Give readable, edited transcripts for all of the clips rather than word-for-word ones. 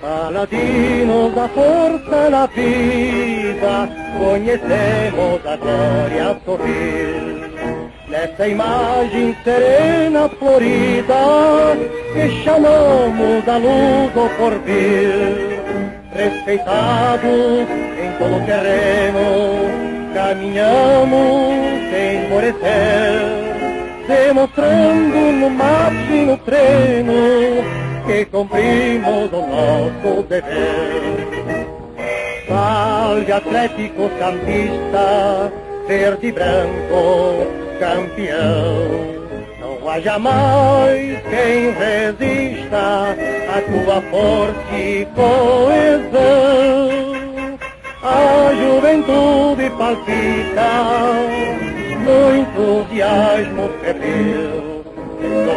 Paladinos da força na vida, conhecemos a glória a sorrir. Nessa imagem serena florida, que chamamos a luz do porvir. Respeitados em todo o terreno, caminhamos sem esmorecer, demonstrando no marcho e no treino que cumprimos o nosso dever. Salve Atlético Santista, verde e branco, campeão. Não há jamais quem resista à tua força e coesão. A juventude palpita no entusiasmo febril,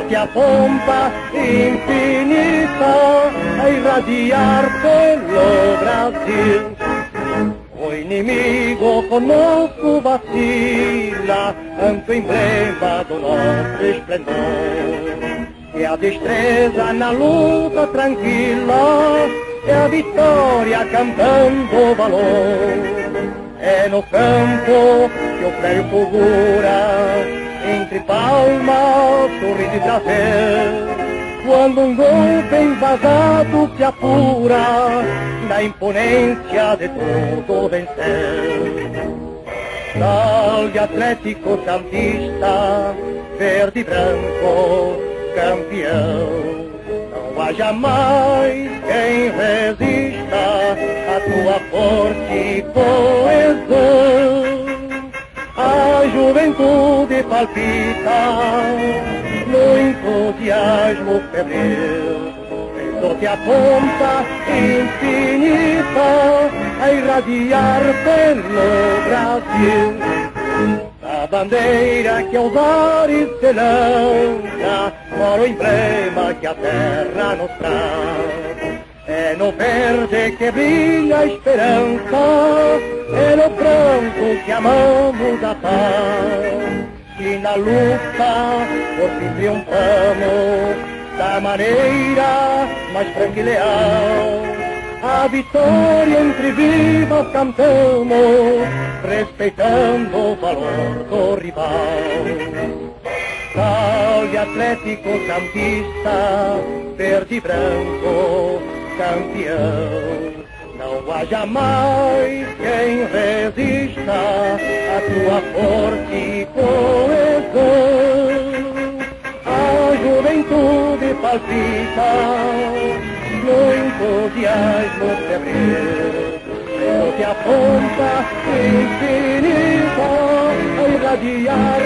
que a pompa infinita a irradiar pelo Brasil. O inimigo conosco vacila ante o emblema do nosso esplendor. É a destreza na luta tranquila, é a vitória cantando valor. É no campo que o prédio fulgura, entre palmas, sorriso e prazer, quando um golpe embasado se apura, na imponência de todo vencer. Salve Atlético Santista, verde e branco, campeão. Não há jamais quem resista à tua força e coesão. A juventude palpita no entusiasmo febril, penso-te a pompa infinita a irradiar pelo Brasil. A bandeira que aos ares se lança, mora o emblema que a terra nos traz. É no verde que brilha a esperança, é no branco que amamos a paz. E na luta, por fim triunfamos, da maneira mais franca e leal. A vitória entre vivas cantamos, respeitando o valor do rival. Salve Atlético Santista, verde e branco, campeão. Não há jamais quem resista à tua força e coesão. A juventude palpita no entusiasmo febril, que a pompa infinita a irradiar